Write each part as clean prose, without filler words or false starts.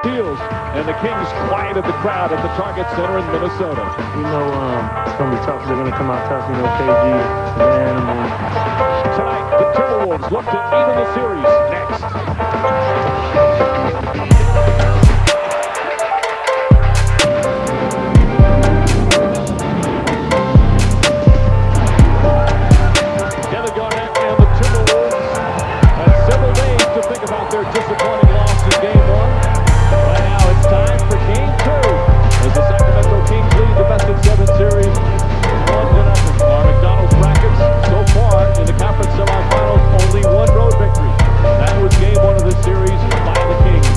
steals, and the Kings quieted the crowd at the Target Center in Minnesota. We know it's going to be tough. They're going to come out tough. You know, KG, Dan, and Tonight, the Timberwolves look to even the series next. Kevin Garnett and the Timberwolves had several days to think about their disappointing loss in Game 1. Right now, it's time for Game 2 as the Sacramento Kings lead the best-of-7 series 1-0. Our McDonald's brackets so far in the conference semifinals, only one road victory. That was Game 1 of the series by the Kings.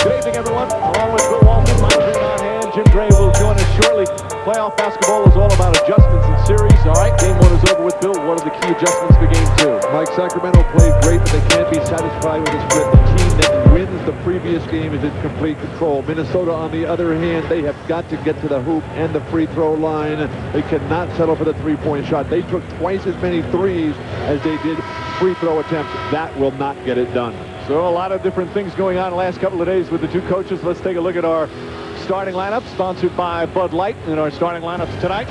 Good evening, everyone. Along with Bill Walton, Mike Green on hand. Jim Gray will join us shortly. Playoff basketball is all about adjustments in series. All right, Game 1 is over with. Bill, what are the key adjustments for Game 2? Mike, Sacramento played great, but they can't be satisfied with this split. The team that wins the previous game is in complete control. Minnesota, on the other hand, they have got to get to the hoop and the free throw line. They cannot settle for the three-point shot. They took twice as many threes as they did free throw attempts. That will not get it done. So a lot of different things going on the last couple of days with the two coaches. Let's take a look at our starting lineup, sponsored by Bud Light. In our starting lineups tonight,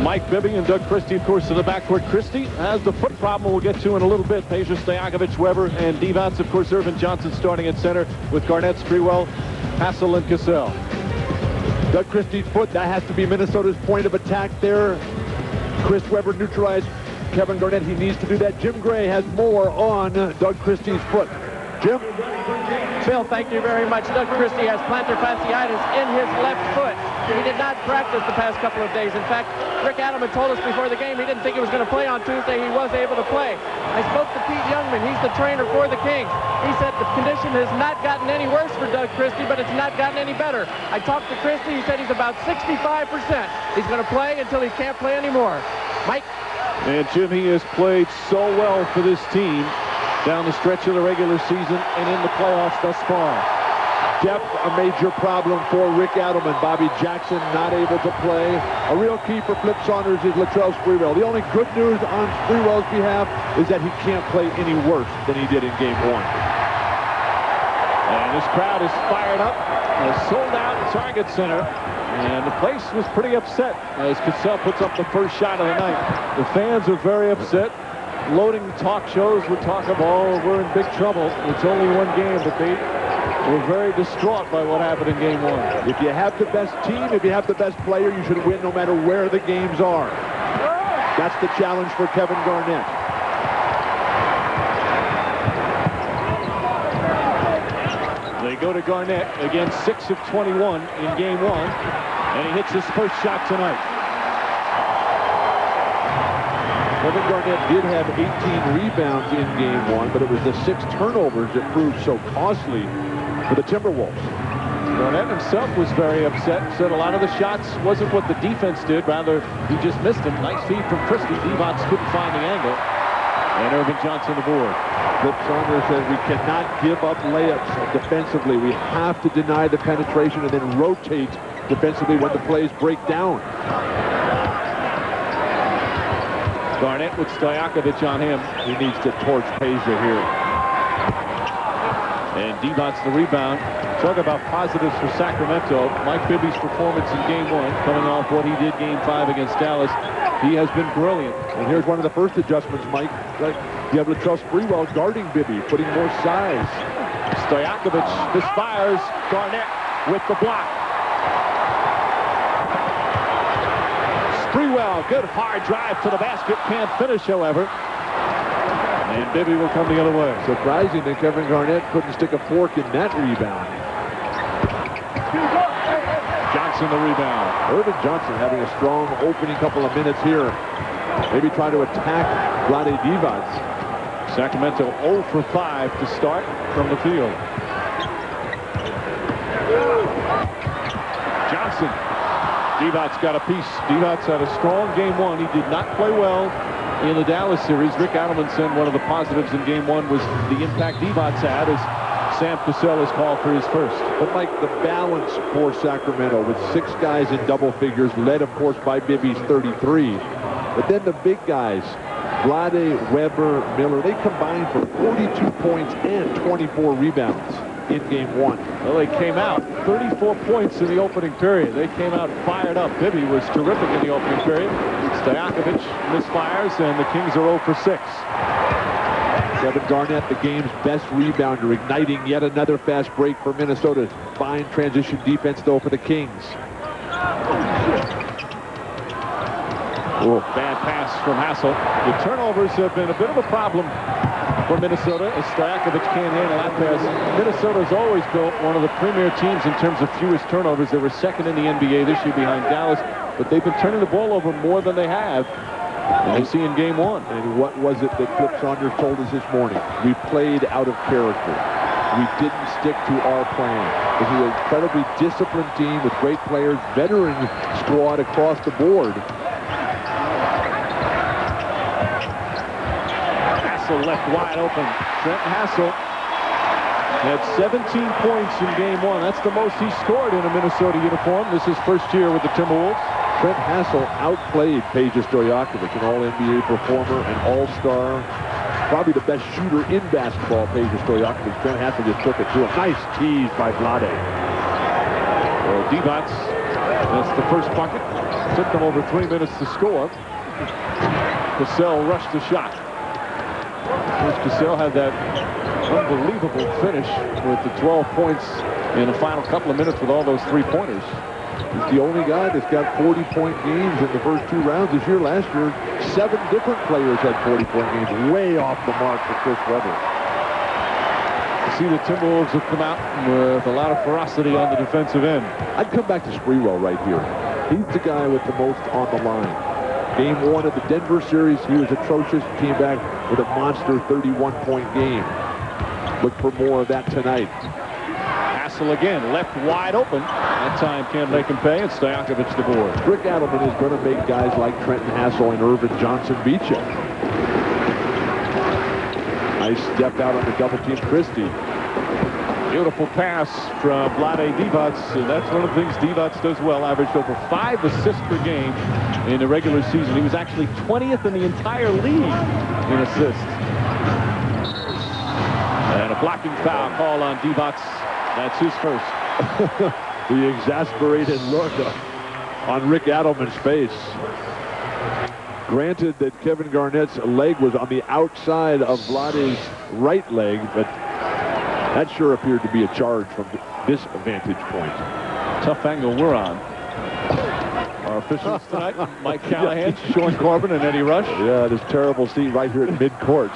Mike Bibby and Doug Christie, of course, in the backcourt. Christie has the foot problem we'll get to in a little bit. Peja Stojakovic, Weber, and Divac. Of course, Irvin Johnson starting at center with Garnett, Sprewell, Hassel, and Cassell. Doug Christie's foot, that has to be Minnesota's point of attack there. Chris Weber neutralized Kevin Garnett. He needs to do that. Jim Gray has more on Doug Christie's foot. Jim? Phil, thank you very much. Doug Christie has plantar fasciitis in his left foot. He did not practice the past couple of days. In fact, Rick Adelman told us before the game he didn't think he was going to play on Tuesday. He was able to play. I spoke to Pete Youngman. He's the trainer for the Kings. He said the condition has not gotten any worse for Doug Christie, but it's not gotten any better. I talked to Christie. He said he's about 65%. He's going to play until he can't play anymore. Mike? And Jim, he has played so well for this team down the stretch of the regular season and in the playoffs thus far. Depth, a major problem for Rick Adelman. Bobby Jackson not able to play. A real key for Flip Saunders is Latrell Sprewell. The only good news on Sprewell's behalf is that he can't play any worse than he did in Game 1. And this crowd is fired up. A sold-out Target Center. And the place was pretty upset as Cassell puts up the first shot of the night. The fans are very upset. Loading talk shows would talk of, oh, we're in big trouble. It's only one game, but they were very distraught by what happened in Game 1. If you have the best team, if you have the best player, you should win no matter where the games are. That's the challenge for Kevin Garnett. They go to Garnett, again 6 of 21 in Game 1, and he hits his first shot tonight. Kevin Garnett did have 18 rebounds in Game 1, but it was the 6 turnovers that proved so costly for the Timberwolves. Garnett himself was very upset, said a lot of the shots wasn't what the defense did, rather he just missed them. Nice feed from Christie. Divac couldn't find the angle. And Irvin Johnson aboard. Flip Saunders says we cannot give up layups defensively. We have to deny the penetration and then rotate defensively when the plays break down. Garnett with Stojakovic on him. He needs to torch Peja here. And Divac the rebound. Talk about positives for Sacramento. Mike Bibby's performance in Game 1, coming off what he did Game 5 against Dallas. He has been brilliant. And here's one of the first adjustments, Mike. You have Latrell Sprewell guarding Bibby, putting more size. Stojakovic misfires. Garnett with the block. Sprewell, good hard drive to the basket. Can't finish, however. And Bibby will come the other way. Surprising that Kevin Garnett couldn't stick a fork in that rebound. Johnson the rebound. Irvin Johnson having a strong opening couple of minutes here. Maybe try to attack Vlade Divac. Sacramento 0 for 5 to start from the field. Johnson. Divac's got a piece. Divac had a strong Game 1. He did not play well in the Dallas series. Rick Adelman said one of the positives in Game 1 was the impact Divac had as Sam Cassell is called for his first. But Mike, the balance for Sacramento with 6 guys in double figures, led of course by Bibby's 33. But then the big guys, Vlade, Weber, Miller, they combined for 42 points and 24 rebounds in game one. Well, they came out 34 points in the opening period. They came out fired up. Bibby was terrific in the opening period. Stojakovic misfires, and the Kings are 0 for 6. Kevin Garnett, the game's best rebounder, igniting yet another fast break for Minnesota. Fine transition defense, though, for the Kings. Oh, bad pass from Hassel. The turnovers have been a bit of a problem for Minnesota as Stojakovic can't handle that pass. Minnesota's always built one of the premier teams in terms of fewest turnovers. They were second in the NBA this year behind Dallas, but they've been turning the ball over more than they have. And you see in game one. And what was it that Flip Saunders told us this morning? We played out of character. We didn't stick to our plan. This is an incredibly disciplined team with great players, veteran squad across the board. Hassel left wide open. Trent Hassel had 17 points in game one. That's the most he scored in a Minnesota uniform. This is first year with the Timberwolves. Trent Hassel outplayed Peja Stojakovic, an all-NBA performer, an all-star, probably the best shooter in basketball, Peja Stojakovic. Trent Hassel just took it to him. Nice tease by Vlade. Well, Divac, that's the first bucket. Took them over 3 minutes to score. Cassell rushed the shot. Cassell had that unbelievable finish with the 12 points in the final couple of minutes with all those three-pointers. He's the only guy that's got 40-point games in the first 2 rounds this year. Last year, 7 different players had 40-point games. Way off the mark for Chris Webber. You see the Timberwolves have come out with a lot of ferocity on the defensive end. I'd come back to Sprewell right here. He's the guy with the most on the line. Game 1 of the Denver series, he was atrocious. Came back with a monster 31-point game. Look for more of that tonight. Hassel again, left wide open. That time can't make him pay, and Stojakovic the board. Rick Adelman is going to make guys like Trenton Hassel and Irvin Johnson beat you. Nice step out on the double team, Christie. Beautiful pass from Vlade Divac. That's one of the things Divac does well. Averaged over 5 assists per game in the regular season. He was actually 20th in the entire league in assists. And a blocking foul call on Divac. That's his first. The exasperated look on Rick Adelman's face. Granted that Kevin Garnett's leg was on the outside of Vlade's right leg, but that sure appeared to be a charge from this vantage point. Tough angle we're on. Our officials tonight, Mike Callahan, Sean Corbin, and Eddie Rush. Yeah, this terrible seat right here at midcourt.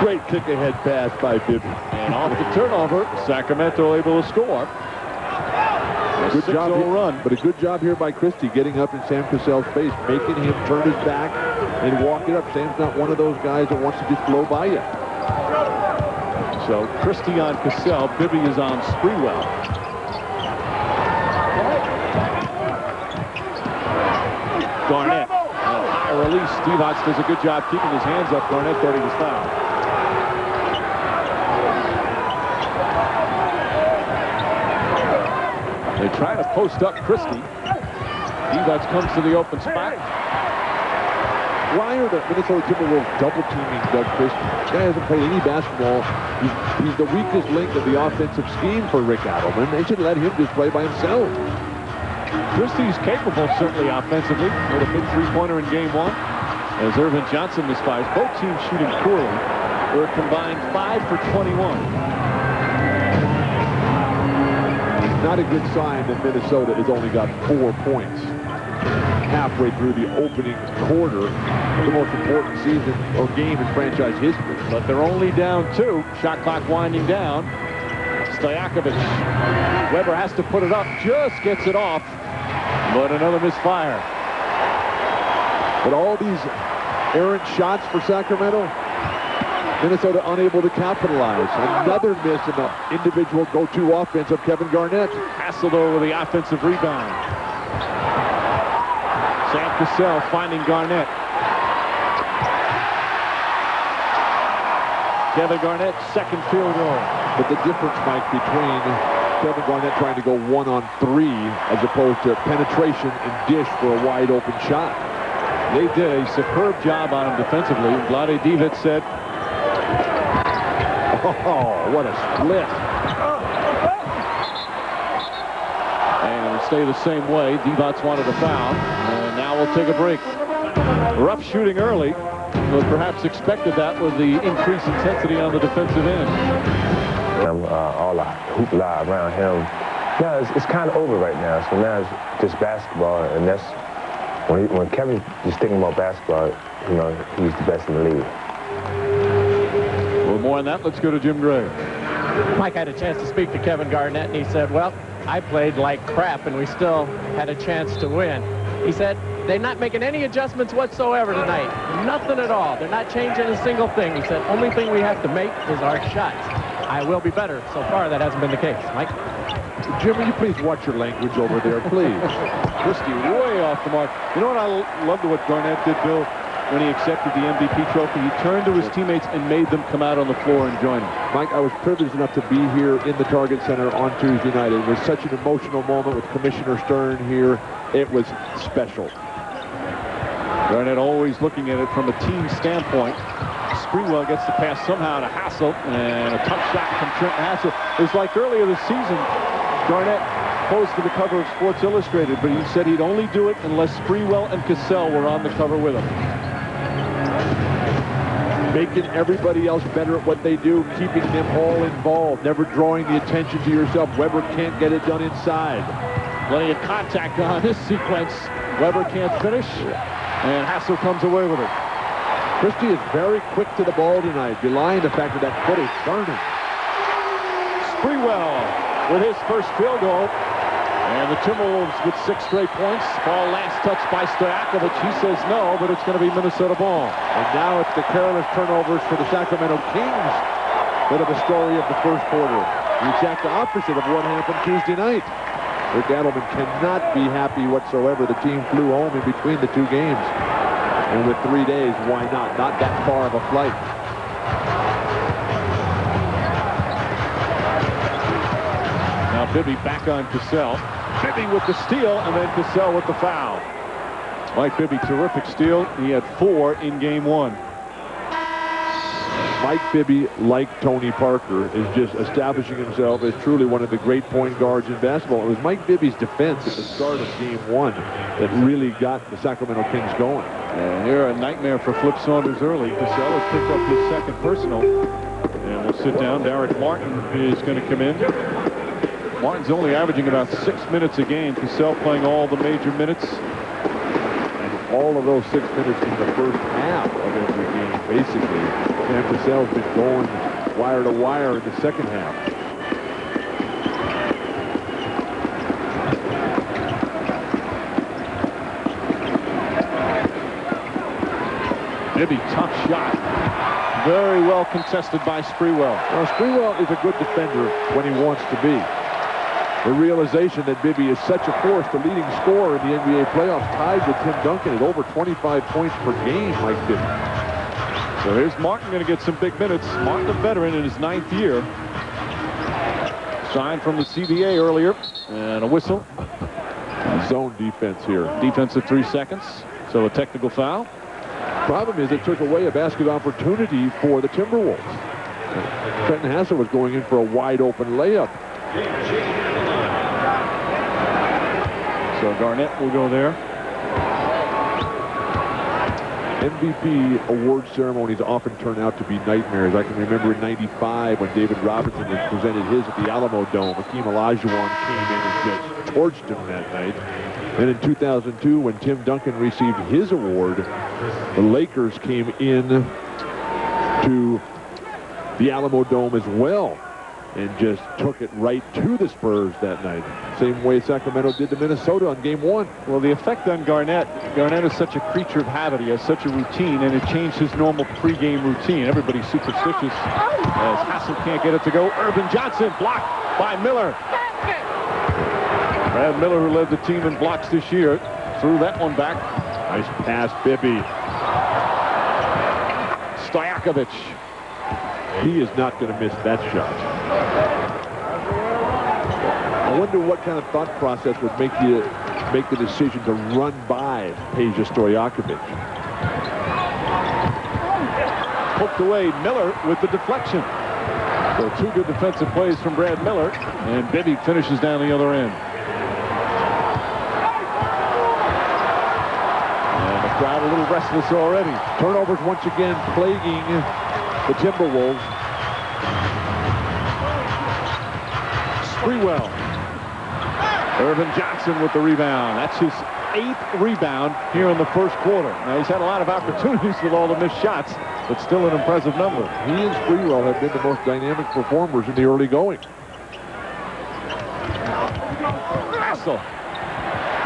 Great kick-ahead pass by Bibby. And off the turnover, Sacramento able to score. Good job here, run. but a good job here by Christie, getting up in Sam Cassell's face, making him turn his back and walk it up. Sam's not one of those guys that wants to just blow by you. So Christie on Cassell, Bibby is on Sprewell. Garnett, high release. Divac does a good job keeping his hands up. Garnett thought he was fouled. They try to post up Christie. Divac comes to the open spot. Why are the Minnesota Timberwolves double-teaming Doug Christie? This guy hasn't played any basketball. He's the weakest link of the offensive scheme for Rick Adelman. They should let him just play by himself. Christie's capable, certainly offensively, with a big three-pointer in game 1. As Irvin Johnson misfires, both teams shooting poorly. They're combined 5 for 21. Not a good sign that Minnesota has only got 4 points halfway through the opening quarter of the most important season or game in franchise history. But they're only down 2. Shot clock winding down. Stojakovic. Weber has to put it up. Just gets it off. But another misfire. But all these errant shots for Sacramento, Minnesota unable to capitalize. Another miss in the individual go-to offense of Kevin Garnett. Hassled over the offensive rebound. Sam Cassell finding Garnett. Kevin Garnett's second field goal. But the difference, Mike, between Kevin Garnett trying to go 1-on-3 as opposed to penetration and dish for a wide open shot. They did a superb job on him defensively. Vlade Divac said, oh, what a split. and it'll stay the same way. Divac wanted a foul, and now we'll take a break. Rough shooting early, but perhaps expected that with the increased intensity on the defensive end. All the hoopla around him. Yeah, it's kind of over right now. So now it's just basketball, and that's when Kevin's just thinking about basketball, you know, he's the best in the league. A little more on that. Let's go to Jim Gray. Mike had a chance to speak to Kevin Garnett, and he said, well, I played like crap, and we still had a chance to win. He said, they're not making any adjustments whatsoever tonight. Nothing at all. They're not changing a single thing. He said, only thing we have to make is our shots. I will be better. So far, that hasn't been the case. Mike? Jim, will you please watch your language over there, please? Christie way off the mark. You know what I loved what Garnett did, Bill, when he accepted the MVP trophy? He turned to his teammates and made them come out on the floor and join him. Mike, I was privileged enough to be here in the Target Center on Tuesday night. It was such an emotional moment with Commissioner Stern here. It was special. Garnett always looking at it from a team standpoint. Sprewell gets the pass somehow to Hassel, and a tough shot from Trent Hassel. It was like earlier this season, Garnett posed for the cover of Sports Illustrated, but he said he'd only do it unless Sprewell and Cassell were on the cover with him. Making everybody else better at what they do, keeping them all involved, never drawing the attention to yourself. Weber can't get it done inside. Plenty of contact on this sequence. Weber can't finish, and Hassel comes away with it. Christie is very quick to the ball tonight, belying the fact that that foot is burning. Sprewell with his first field goal. And the Timberwolves with 6 straight points. Ball last touched by Stojakovic. He says no, but it's going to be Minnesota ball. And now it's the careless turnovers for the Sacramento Kings that are the story of the first quarter. The exact opposite of what happened Tuesday night. Rick Adelman cannot be happy whatsoever. The team flew home in between the two games. And with 3 days, why not? Not that far of a flight. Now Bibby back on Cassell. Bibby with the steal, and then Cassell with the foul. Mike Bibby, terrific steal. He had 4 in game 1. Mike Bibby, like Tony Parker, is just establishing himself as truly one of the great point guards in basketball. It was Mike Bibby's defense at the start of game 1 that really got the Sacramento Kings going. And here a nightmare for Flip Saunders early. Cassell has picked up his second personal. And we'll sit down. Derek Martin is going to come in. Martin's only averaging about 6 minutes a game. Cassell playing all the major minutes. And all of those 6 minutes in the first half of every game, basically. Sam Cassell's been going wire to wire in the second half. Bibby, tough shot. Very well contested by Sprewell. Well, Sprewell is a good defender when he wants to be. The realization that Bibby is such a force, the leading scorer in the NBA playoffs, tied with Tim Duncan at over 25 points per game, like Bibby. So here's Martin going to get some big minutes. Martin, a veteran in his 9th year. Signed from the CBA earlier. And a whistle. Zone defense here. Defense at 3 seconds. So a technical foul. Problem is it took away a basket opportunity for the Timberwolves. Trenton Hassel was going in for a wide open layup. So Garnett will go there. MVP award ceremonies often turn out to be nightmares. I can remember in '95 when David Robinson was presented his at the Alamo Dome. Hakeem Olajuwon came in and just torched him that night. And in 2002, when Tim Duncan received his award, the Lakers came in to the Alamo Dome as well and just took it right to the Spurs that night. Same way Sacramento did to Minnesota on game 1. Well, the effect on Garnett is such a creature of habit. He has such a routine, and it changed his normal pregame routine. Everybody's superstitious as Hassel can't get it to go. Urban Johnson blocked by Miller. Brad Miller, who led the team in blocks this year, threw that one back. Nice pass, Bibby. Stojakovic. He is not going to miss that shot. I wonder what kind of thought process would make you make the decision to run by by Peja Stojakovic. Poked away, Miller with the deflection. So 2 good defensive plays from Brad Miller, and Bibby finishes down the other end. And the crowd a little restless already. Turnovers once again plaguing the Timberwolves. Sprewell. Irvin Johnson with the rebound. That's his 8th rebound here in the first quarter. Now, he's had a lot of opportunities with all the missed shots, but still an impressive number. He and Sprewell have been the most dynamic performers in the early going. Hassel.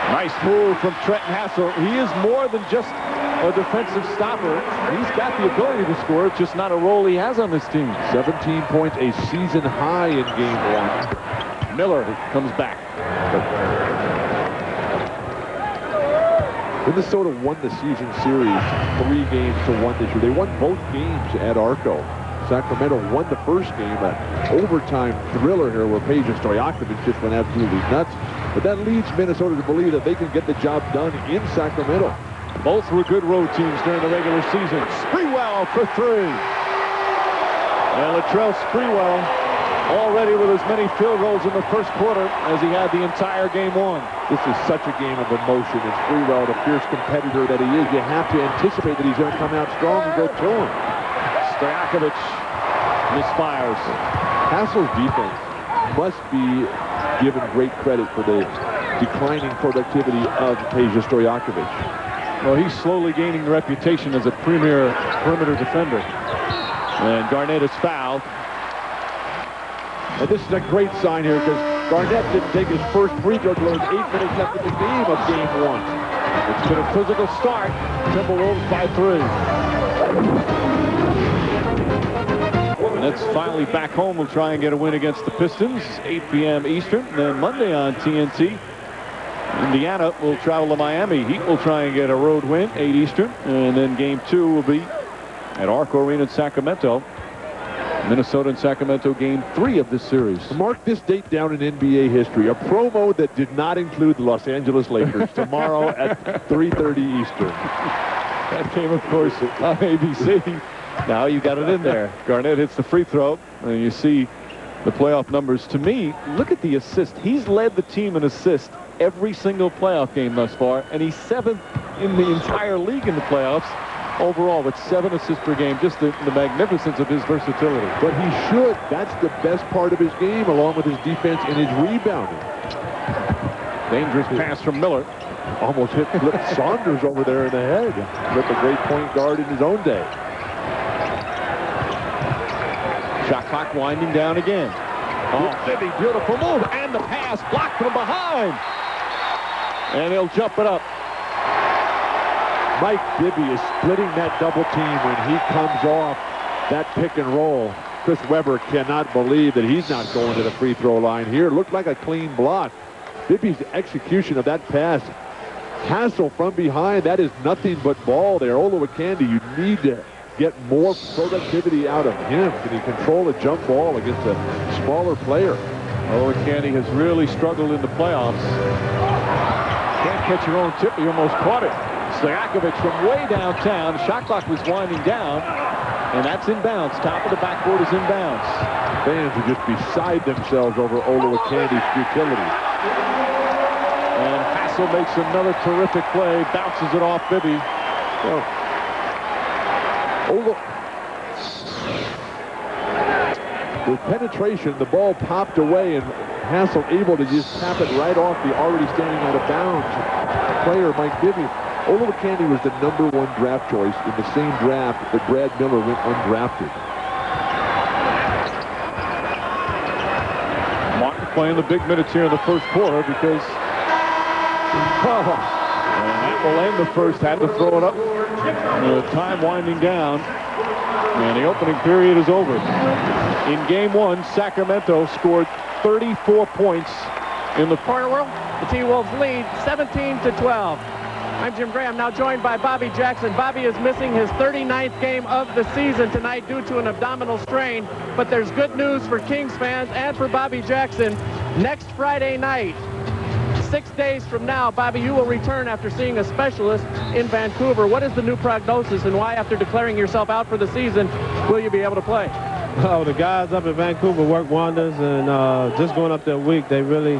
Nice move from Trenton Hassel. He is more than just a defensive stopper. He's got the ability to score. It's just not a role he has on this team. 17 points, a season high in game 1. Miller comes back. Minnesota won the season series 3 games to 1 this year. They won both games at Arco. Sacramento won the first game, an overtime thriller here where Peja Stojakovic just went absolutely nuts. But that leads Minnesota to believe that they can get the job done in Sacramento. Both were good road teams during the regular season. Sprewell for 3. And Latrell Sprewell already with as many field goals in the first quarter as he had the entire game 1. This is such a game of emotion, and Sprewell, the fierce competitor that he is, you have to anticipate that he's going to come out strong and go to him. Stojakovic misfires. Hassel's defense must be given great credit for the declining productivity of Peja Stojakovic. Well, he's slowly gaining the reputation as a premier perimeter defender. And Garnett is fouled. And this is a great sign here because Garnett didn't take his first free throw until 8 minutes left in the game of game 1. It's been a physical start. Timberwolves by 3. And it's finally back home. We'll try and get a win against the Pistons. 8 p.m. Eastern. Then Monday on TNT. Indiana will travel to Miami. Heat will try and get a road win, 8 Eastern. And then game 2 will be at Arco Arena in Sacramento. Minnesota and Sacramento game 3 of this series. Mark this date down in NBA history. A promo that did not include the Los Angeles Lakers tomorrow at 3:30 Eastern. That came, of course, on ABC. Now you got it in there. Garnett hits the free throw, and you see the playoff numbers. To me, look at the assist. He's led the team in assists every single playoff game thus far, and he's 7th in the entire league in the playoffs. Overall, with 7 assists per game, just the magnificence of his versatility. But he should. That's the best part of his game, along with his defense and his rebounding. Dangerous pass from Miller. Almost hit Flip Saunders over there in the head. Flip, a great point guard in his own day. Shot clock winding down again. Oh, Bibby, beautiful move. And the pass blocked from behind. And he'll jump it up. Mike Bibby is splitting that double team when he comes off that pick and roll. Chris Webber cannot believe that he's not going to the free throw line here. Looked like a clean block. Bibby's execution of that pass. Hassel from behind, that is nothing but ball there. Olowokandi, you need to get more productivity out of him. Can he control a jump ball against a smaller player? Olowokandi has really struggled in the playoffs. Can't catch your own tip, he almost caught it. Stojakovic from way downtown. The shot clock was winding down, and that's inbounds. Top of the backboard is inbounds. Fans are just beside themselves over Olowokandi's futility. And Hassel makes another terrific play, bounces it off Bibby. Well, with penetration, the ball popped away, and Hassel able to just tap it right off the already standing out of bounds player, Mike Bibby. Olowokandi was the #1 draft choice in the same draft that Brad Miller went undrafted. Martin playing the big minutes here in the first quarter because and that will end the first. Had to throw it up. Time winding down, and the opening period is over. In game 1, Sacramento scored 34 points in the Corner world, the T-Wolves lead 17-12. I'm Jim Graham, now joined by Bobby Jackson. Bobby is missing his 39th game of the season tonight due to an abdominal strain, but there's good news for Kings fans and for Bobby Jackson. Next Friday night, 6 days from now, Bobby, you will return after seeing a specialist in Vancouver. What is the new prognosis, and why, after declaring yourself out for the season, will you be able to play? Oh, the guys up in Vancouver work wonders, and just going up there a week, they really,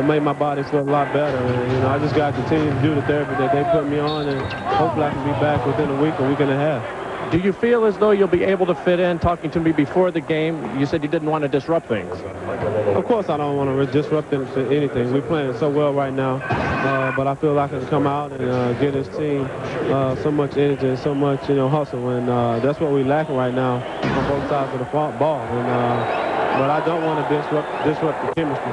made my body feel a lot better. And, I just got to continue to do the therapy that they put me on, and hopefully I can be back within a week and a half. Do you feel as though you'll be able to fit in? Talking to me before the game, you said you didn't want to disrupt things. Of course I don't want to disrupt anything. We're playing so well right now, but I feel like I can come out and give this team so much energy and so much, hustle, and that's what we're lacking right now on both sides of the ball. But I don't want to disrupt the chemistry.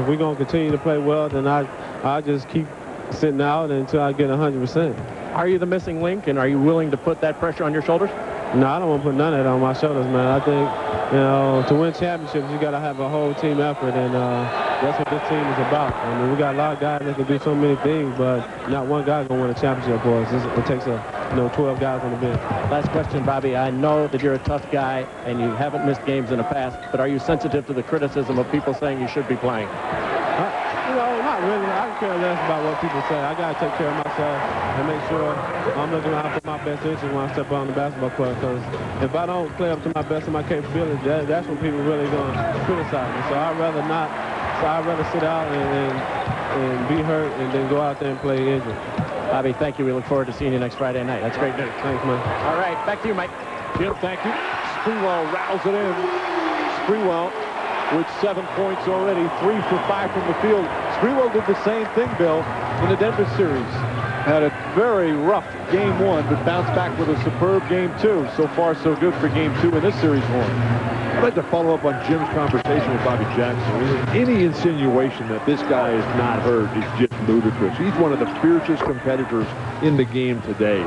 If we're going to continue to play well, then I just keep sitting out until I get 100%. Are you the missing link, and are you willing to put that pressure on your shoulders? No, I don't want to put none of that on my shoulders, man. I think, to win championships, you got to have a whole team effort, and that's what this team is about. I mean, we got a lot of guys that can do so many things, but not one guy's going to win a championship for us. It takes 12 guys on the bench. Last question, Bobby. I know that you're a tough guy, and you haven't missed games in the past, but are you sensitive to the criticism of people saying you should be playing? Not really. I can care less about what people say. I got to take care of myself and make sure I'm looking out for my best interest when I step on the basketball court. Because if I don't play up to my best of my capability, that's when people really going to criticize me. So I'd rather not. So I'd rather sit out and be hurt and then go out there and play injured. Bobby, thank you. We look forward to seeing you next Friday night. That's great news. Thanks, man. All right, back to you, Mike. Jim, thank you. Sprewell rattles it in. Sprewell with 7 points already, 3 for 5 from the field. Sprewell did the same thing, Bill, in the Denver series. Had a very rough game 1, but bounced back with a superb game 2. So far, so good for game 2 in this series, Horn. I'd like to follow up on Jim's conversation with Bobby Jackson. Any insinuation that this guy is not hurt is just ludicrous. He's one of the fiercest competitors in the game today.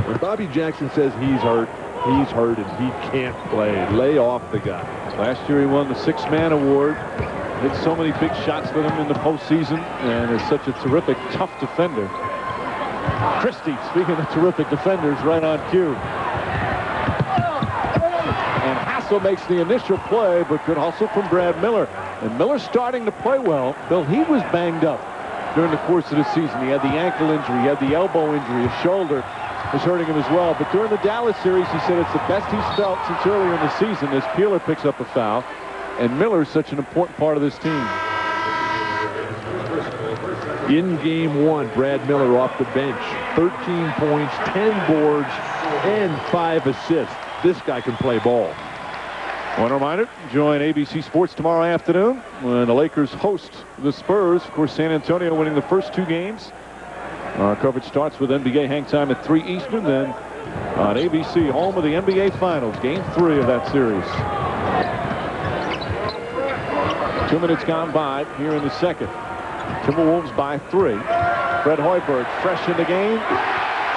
When Bobby Jackson says he's hurt and he can't play. Lay off the guy. Last year he won the 6-man award. Hit so many big shots with him in the postseason, and is such a terrific, tough defender. Christie, speaking of terrific defenders, right on cue. And Hassel makes the initial play, but good hustle from Brad Miller. And Miller's starting to play well. Bill, he was banged up during the course of the season. He had the ankle injury, he had the elbow injury, his shoulder was hurting him as well. But during the Dallas series, he said it's the best he's felt since earlier in the season as Peeler picks up a foul. And Miller's such an important part of this team. In game 1, Brad Miller off the bench. 13 points, 10 boards, and 5 assists. This guy can play ball. One reminder, join ABC Sports tomorrow afternoon when the Lakers host the Spurs. Of course, San Antonio winning the first 2 games. Our coverage starts with NBA hang time at 3 Eastern, then on ABC, home of the NBA Finals, Game 3 of that series. 2 minutes gone by here in the second. Timberwolves by 3. Fred Hoiberg fresh in the game,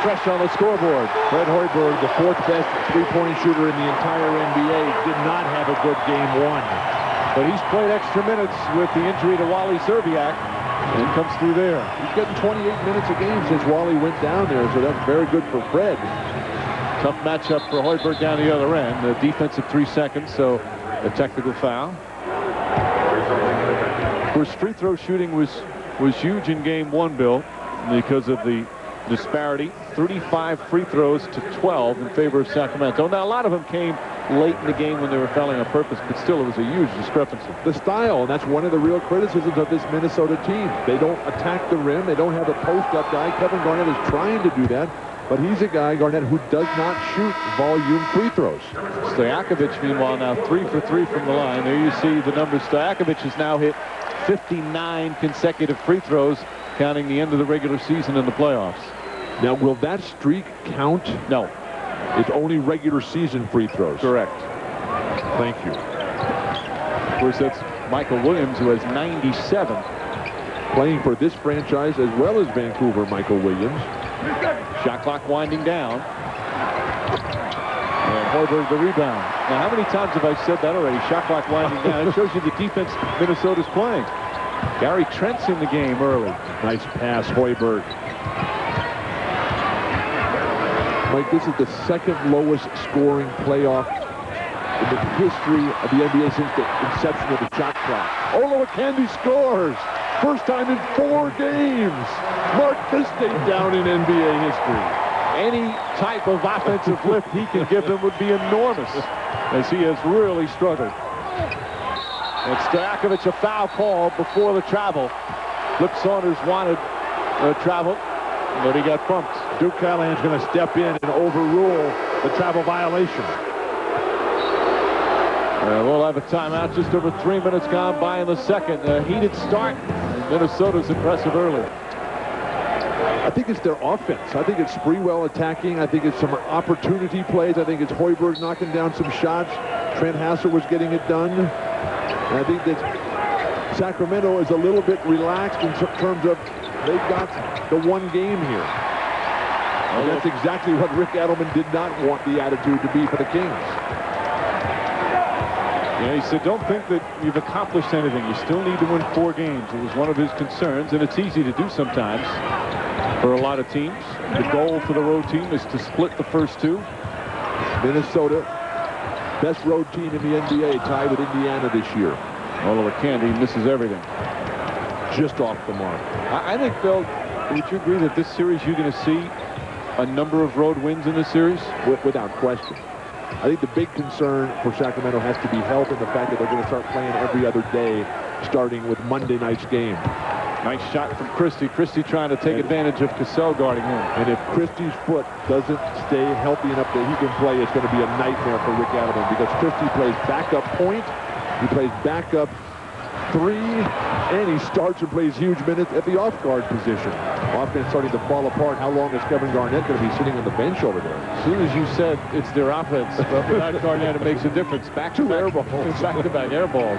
fresh on the scoreboard. Fred Hoiberg, the 4th best three-point shooter in the entire NBA, did not have a good game 1. But he's played extra minutes with the injury to Wally Szczerbiak and comes through there. He's getting 28 minutes a game since Wally went down there, so that's very good for Fred. Tough matchup for Hoiberg down the other end. The defensive 3 seconds, so a technical foul. Of course, free throw shooting was huge in game 1, Bill, because of the disparity. 35 free throws to 12 in favor of Sacramento. Now, a lot of them came late in the game when they were fouling on purpose, but still it was a huge discrepancy. The style, and that's one of the real criticisms of this Minnesota team. They don't attack the rim. They don't have a post-up guy. Kevin Garnett is trying to do that, but he's a guy, Garnett, who does not shoot volume free throws. Stojakovic, meanwhile, now 3 for 3 from the line. There you see the numbers. Stojakovic has now hit 59 consecutive free throws, counting the end of the regular season and the playoffs. Now, will that streak count? No. It's only regular season free throws. Correct. Thank you. Of course, that's Michael Williams, who has 97. Playing for this franchise as well as Vancouver, Michael Williams. Shot clock winding down. And Hoiberg the rebound. Now, how many times have I said that already? Shot clock winding down. It shows you the defense Minnesota's playing. Gary Trent's in the game early. Nice pass, Hoiberg. Mike, this is the 2nd lowest scoring playoff in the history of the NBA since the inception of the shot clock. Olowokandi scores. First time in 4 games. Mark this date down in NBA history. Any type of offensive lift he can give them would be enormous, as he has really struggled. And Stojakovic, a foul call before the travel. Flip Saunders wanted travel, but he got bumped. Duke Callahan's going to step in and overrule the travel violation. We'll have a timeout. Just over 3 minutes gone by in the second. A heated start. Minnesota's impressive early. I think it's their offense. I think it's Sprewell attacking. I think it's some opportunity plays. I think it's Hoiberg knocking down some shots. Trent Hassel was getting it done. And I think that Sacramento is a little bit relaxed in terms of they've got the one game here. And that's exactly what Rick Adelman did not want the attitude to be for the Kings. Yeah, he said, don't think that you've accomplished anything. You still need to win 4 games. It was one of his concerns, and it's easy to do sometimes for a lot of teams. The goal for the road team is to split the first 2. Minnesota, best road team in the NBA, tied with Indiana this year. Oliver Candy misses everything. Just off the mark. I think, Bill, would you agree that this series you're going to see a number of road wins in this series? Without question. I think the big concern for Sacramento has to be health and the fact that they're going to start playing every other day, starting with Monday night's game. Nice shot from Christie. Christie trying to take advantage of Cassell guarding him. And if Christie's foot doesn't stay healthy enough that he can play, it's going to be a nightmare for Rick Adelman, because Christie plays backup point, he plays backup 3, and he starts and plays huge minutes at the off-guard position. Offense starting to fall apart. How long is Kevin Garnett going to be sitting on the bench over there? As soon as you said it's their offense, but without Garnett, it makes a difference. Back-to-back air balls. Back-to-back air balls.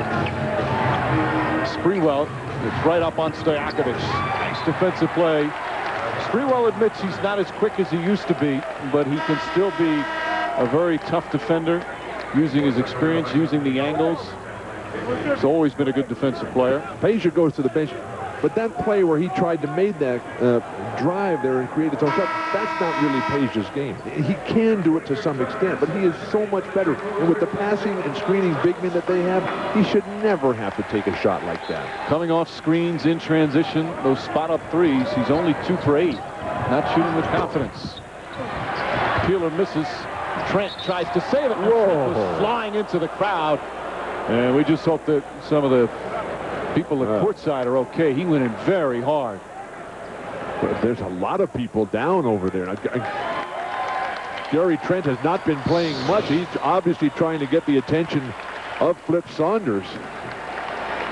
Sprewell, it's right up on Stojakovic. Nice defensive play. Sprewell admits he's not as quick as he used to be, but he can still be a very tough defender, using his experience, using the angles. He's always been a good defensive player. Paisley goes to the bench, but that play where he tried to make that drive there and create his own shot, that's not really Paisley's game. He can do it to some extent, but he is so much better. And with the passing and screening big men that they have, he should never have to take a shot like that. Coming off screens in transition, those spot-up threes, he's only 2 for 8. Not shooting with confidence. Peeler misses. Trent tries to save it. Whoa. Was flying into the crowd. And we just hope that some of the people at courtside are okay. He went in very hard. But there's a lot of people down over there. Gary Trent has not been playing much. He's obviously trying to get the attention of Flip Saunders.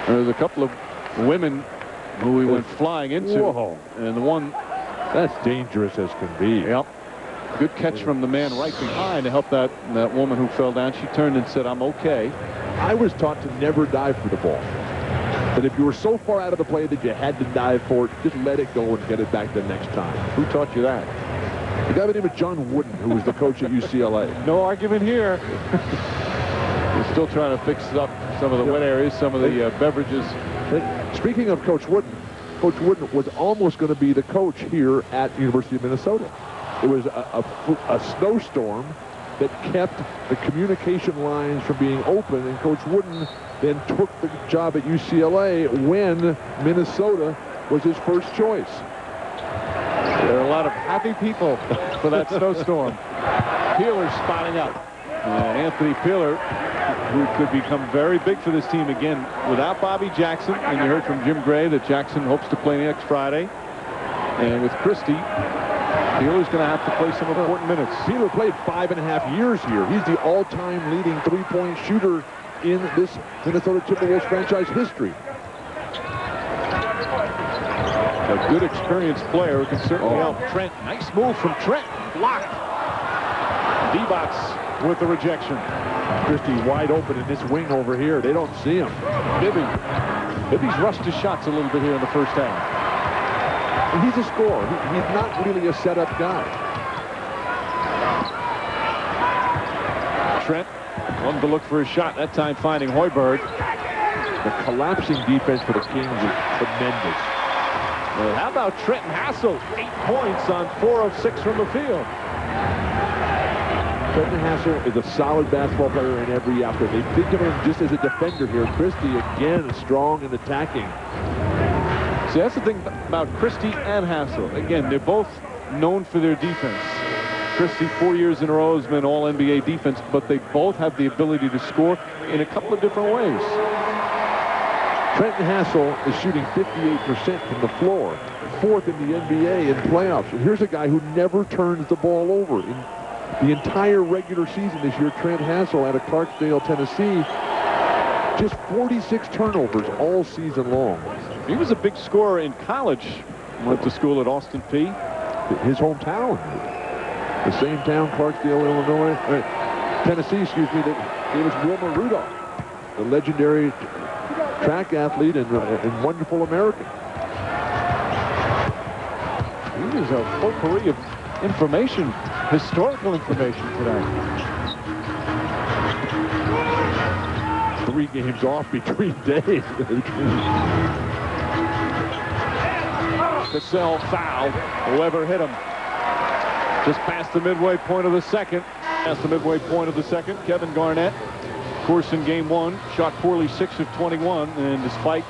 There's a couple of women who he went flying into. Whoa. And the one... That's dangerous as can be. Yep. Good catch from the man right behind to help that woman who fell down. She turned and said, I'm okay. I was taught to never dive for the ball. That if you were so far out of the play that you had to dive for it, just let it go and get it back the next time. Who taught you that? The guy by the name of John Wooden, who was the coach at UCLA. No argument here. We're still trying to fix up some of the wet areas, some of the beverages. Speaking of Coach Wooden was almost going to be the coach here at University of Minnesota. It was a snowstorm that kept the communication lines from being open, and Coach Wooden then took the job at UCLA when Minnesota was his first choice. There are a lot of happy people for that snowstorm. Peeler spotting up. Anthony Peeler, who could become very big for this team again without Bobby Jackson. And you heard from Jim Gray that Jackson hopes to play next Friday. And with Christie, Peeler's going to have to play some important minutes. Peeler played 5.5 years here. He's the all-time leading three-point shooter in this Minnesota Timberwolves franchise history. A good experienced player who can certainly help. Trent, nice move from Trent. Blocked. D-Bots with the rejection. Christie wide open in this wing over here. They don't see him. Bibby's rushed his shots a little bit here in the first half. And he's a scorer. He's not really a setup guy. Trent wanted to look for his shot, that time finding Hoiberg. The collapsing defense for the Kings is tremendous. How about Trenton Hassel? 8 points on 4 of 6 from the field. Trenton Hassel is a solid basketball player in every outfit. They think of him just as a defender here. Christie again strong and attacking. See, that's the thing about Christie and Hassel. Again, they're both known for their defense. Christie, 4 years in a row, has been all-NBA defense, but they both have the ability to score in a couple of different ways. Trenton Hassel is shooting 58% from the floor, 4th in the NBA in playoffs. And here's a guy who never turns the ball over. In the entire regular season this year, Trent Hassel out of Clarksdale, Tennessee, just 46 turnovers all season long. He was a big scorer in college. Went to school at Austin Peay. His hometown. The same town, Clarksdale, Illinois. Tennessee, excuse me, that gave us Wilma Rudolph, the legendary track athlete and wonderful American. He was a potpourri of information, historical information today. 3 games off between days. Cassell foul. Whoever hit him. Just past the midway point of the second. Kevin Garnett, of course, in game 1, shot poorly 6 of 21, and despite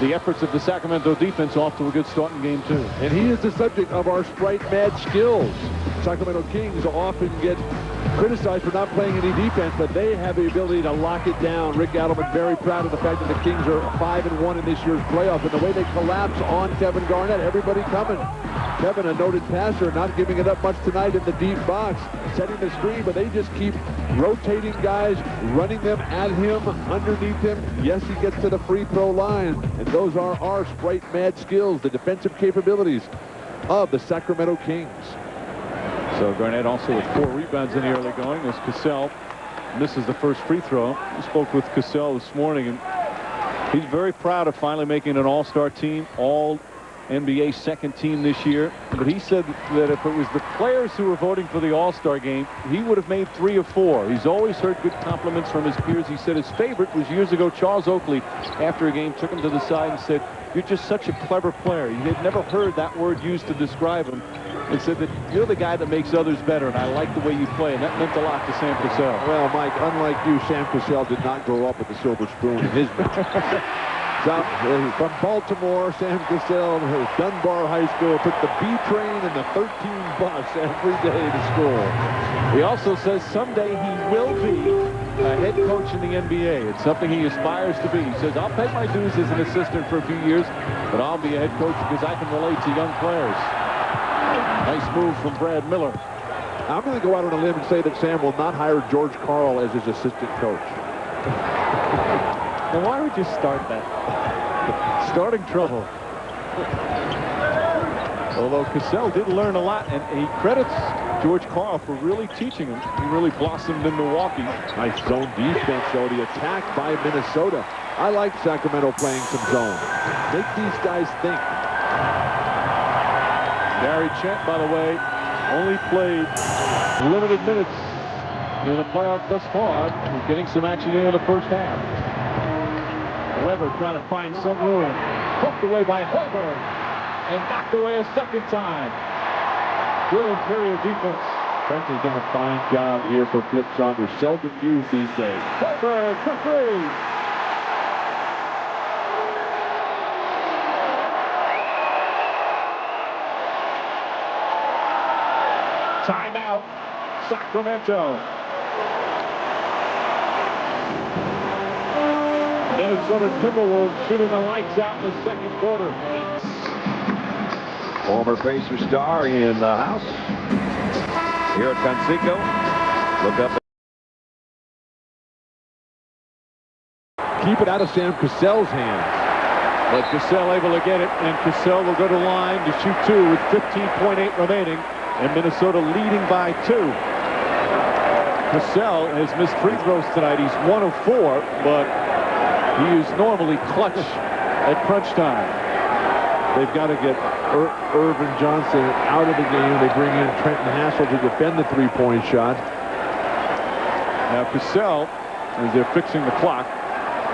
the efforts of the Sacramento defense, off to a good start in game 2. And he is the subject of our Sprite Mad skills. Sacramento Kings often get criticized for not playing any defense, but they have the ability to lock it down. Rick Adelman very proud of the fact that the Kings are 5-1 in this year's playoff, and the way they collapse on Kevin Garnett, everybody coming. Kevin, a noted passer, not giving it up much tonight in the deep box, setting the screen, but they just keep rotating guys, running them at him, underneath him. Yes, he gets to the free throw line, and those are our Sprite Mad skills, the defensive capabilities of the Sacramento Kings. So Garnett also with 4 rebounds in the early going as Cassell misses the first free throw. We spoke with Cassell this morning, and he's very proud of finally making an all-star team, all-NBA second team this year. But he said that if it was the players who were voting for the all-star game, he would have made 3 of 4. He's always heard good compliments from his peers. He said his favorite was years ago Charles Oakley. After a game, took him to the side and said, "You're just such a clever player." He had never heard that word used to describe him, and said that you're the guy that makes others better, and I like the way you play, and that meant a lot to Sam Cassell. Well, Mike, unlike you, Sam Cassell did not grow up with the silver spoon in his mouth. From Baltimore, Sam Cassell, Dunbar High School, took the B train and the 13 bus every day to school. He also says someday he will be a head coach in the NBA. It's something he aspires to be. He says, I'll pay my dues as an assistant for a few years, but I'll be a head coach because I can relate to young players. Nice move from Brad Miller. I'm going to go out on a limb and say that Sam will not hire George Karl as his assistant coach. Now, why would you start that? Starting trouble. Although Cassell did learn a lot, and he credits George Karl for really teaching him. He really blossomed in Milwaukee. Nice zone defense, though. The attack by Minnesota. I like Sacramento playing some zone. Make these guys think. Gary Trent, by the way, only played limited minutes in the playoffs thus far. He's getting some action in the first half. Weber trying to find some room. Hooked away by Holberg. And knocked away a second time. Good interior defense. Trent has done a fine job here for Flip Saunders. Seldom used these days. Holberg for 3. Timeout, Sacramento. Minnesota Timberwolves shooting the lights out in the second quarter. Former Pacer star in the house. Here at Conseco. Look up. Keep it out of Sam Cassell's hands. But Cassell able to get it, and Cassell will go to line to shoot 2 with 15.8 remaining. And Minnesota leading by 2. Cassell has missed free throws tonight. He's 1 of 4, but he is normally clutch at crunch time. They've got to get Irvin Johnson out of the game. They bring in Trenton Hassel to defend the three-point shot. Now Cassell, as they're fixing the clock,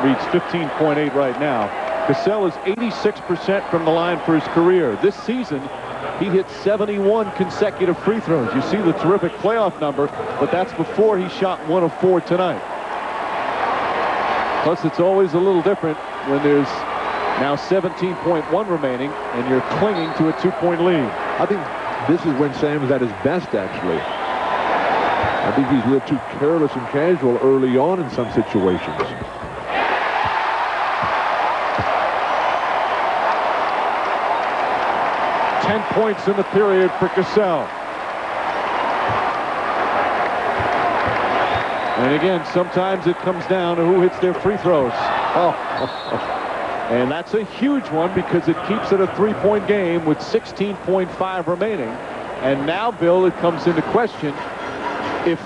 reads 15.8 right now. Cassell is 86% from the line for his career. This season, he hit 71 consecutive free throws. You see the terrific playoff number, but that's before he shot 1 of 4 tonight. Plus, it's always a little different when there's Now 17.1 remaining, and you're clinging to a 2-point lead. I think this is when Sam is at his best, actually. I think he's a little too careless and casual early on in some situations. Ten points in the period for Cassell. And again, sometimes it comes down to who hits their free throws. And that's a huge one because it keeps it a 3-point game with 16.5 remaining. And now, Bill, it comes into question if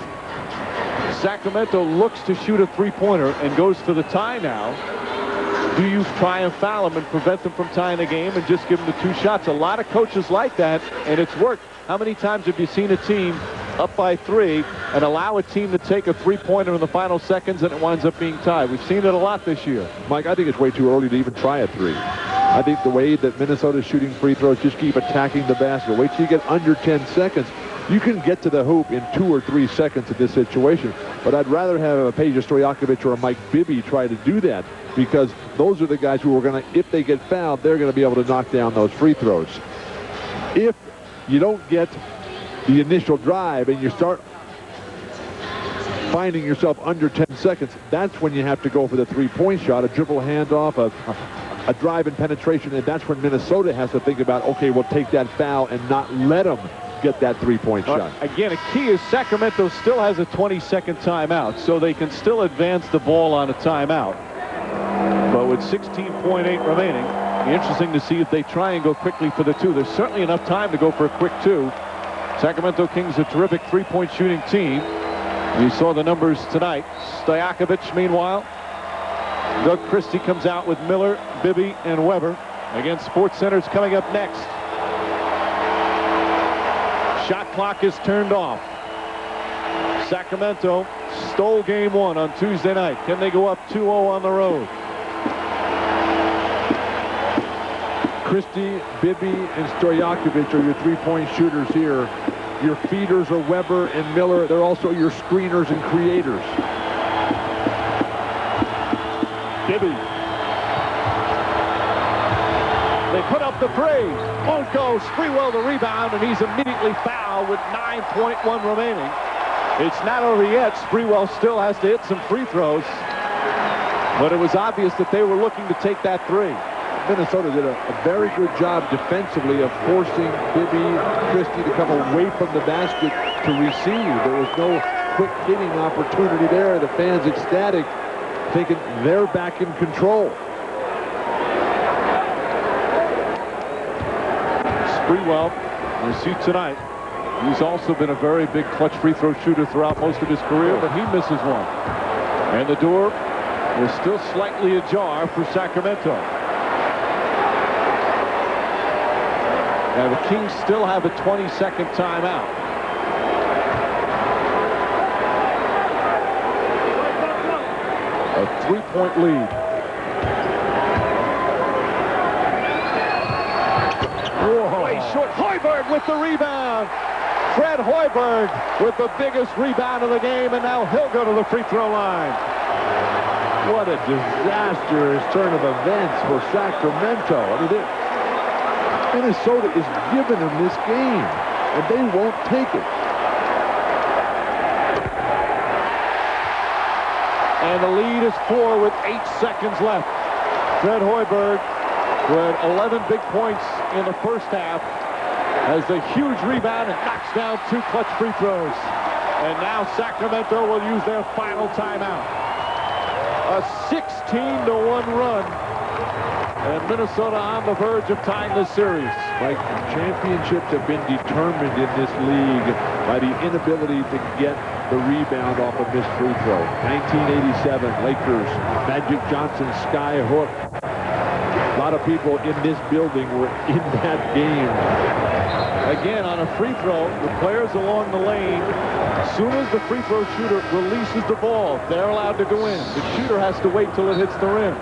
Sacramento looks to shoot a 3-pointer and goes for the tie now. Do you try and foul them and prevent them from tying the game and just give them the 2 shots? A lot of coaches like that, and it's worked. How many times have you seen a team up by 3 and allow a team to take a 3-pointer in the final seconds and it winds up being tied? We've seen it a lot this year. Mike, I think it's way too early to even try a 3. I think the way that Minnesota's shooting free throws, just keep attacking the basket. Wait till you get under 10 seconds. You can get to the hoop in 2 or 3 seconds in this situation. But I'd rather have a Peja Stojakovic or a Mike Bibby try to do that, because those are the guys who are going to, if they get fouled, they're going to be able to knock down those free throws. If you don't get the initial drive and you start finding yourself under 10 seconds, that's when you have to go for the 3-point shot, a dribble handoff, a drive and penetration, and that's when Minnesota has to think about, okay, we'll take that foul and not let them get that 3-point shot. Again, a key is Sacramento still has a 20-second timeout, so they can still advance the ball on a timeout. But with 16.8 remaining, interesting to see if they try and go quickly for the 2. There's certainly enough time to go for a quick 2. Sacramento Kings, a terrific 3-point shooting team. You saw the numbers tonight. Stojakovic, meanwhile. Doug Christie comes out with Miller, Bibby, and Weber. Again, SportsCenter's coming up next. Shot clock is turned off. Sacramento stole game 1 on Tuesday night. Can they go up 2-0 on the road? Christie, Bibby, and Stojakovic are your 3-point shooters here. Your feeders are Weber and Miller. They're also your screeners and creators. Bibby. They put up the 3. Won't go. Sprewell the rebound, and he's immediately fouled with 9.1 remaining. It's not over yet. Sprewell still has to hit some free throws. But it was obvious that they were looking to take that 3. Minnesota did a very good job defensively of forcing Bibby, Christie to come away from the basket to receive. There was no quick hitting opportunity there. The fans ecstatic, thinking they're back in control. Sprewell, you see tonight, he's also been a very big clutch free throw shooter throughout most of his career, but he misses one. And the door is still slightly ajar for Sacramento. Now the Kings still have a 20-second timeout. A 3-point lead. Whoa. Way short. Hoiberg with the rebound. Fred Hoiberg with the biggest rebound of the game, and now he'll go to the free throw line. What a disastrous turn of events for Sacramento. I mean, Minnesota is giving them this game, and they won't take it. And the lead is 4 with 8 seconds left. Fred Hoiberg, who had 11 big points in the first half, has a huge rebound and knocks down 2 clutch free throws. And now Sacramento will use their final timeout. A 16-1 run. And Minnesota on the verge of tying this series. Like, championships have been determined in this league by the inability to get the rebound off a missed free throw. 1987, Lakers, Magic Johnson sky hook. A lot of people in this building were in that game. Again, on a free throw, the players along the lane, as soon as the free throw shooter releases the ball, they're allowed to go in. The shooter has to wait till it hits the rim.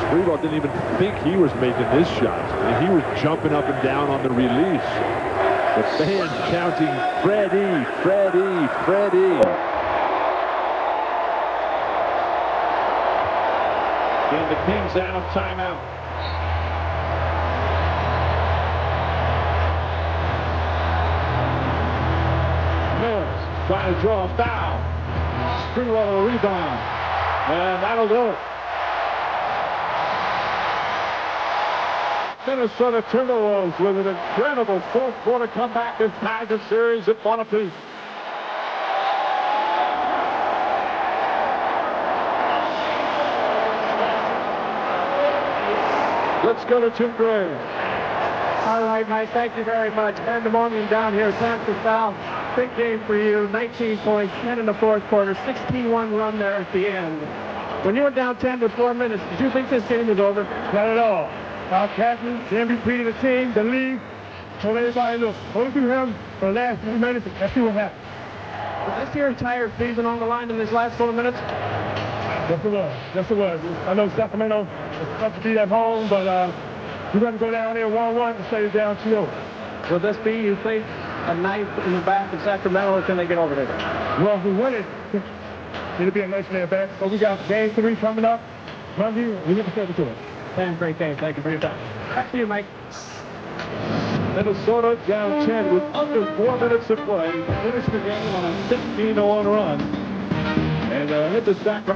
Sprewell didn't even think he was making this shot. And he was jumping up and down on the release. The fans shouting, Freddie, Freddie, Freddie. And the Kings out of timeout. trying to draw a foul. Stringer on a rebound. And that'll do it. Minnesota Timberwolves with an incredible fourth quarter comeback and tied the series at 1 apiece. Let's go to Tim Gray. All right, Mike, thank you very much. Pandemonium down here at Sanford South. Big game for you. 19 points, 10 in the fourth quarter, 16-1 run there at the end. When you were down 10 with 4 minutes, did you think this game was over? Not at all. Our captain, the MVP of the team, the league, told everybody, look, hold through him for the last 3 minutes. Let's see what happens. Was this your entire season on the line in these last 4 minutes? Yes, it was. Yes, it was. I know Sacramento is tough to beat at home, but we're going to go down there 1-1 and stay down 2-0. Will this be, you think, a knife in the back of Sacramento, or can they get over there? Well, if we win it, it'll be a nice man back. So we got game 3 coming up Monday. We're looking forward to it. Sam, great game. Thank you for your time. Back to you, Mike. Minnesota down 10 with under 4 minutes to play. Finished the game on a 16-1 run. And hit the Sacramento.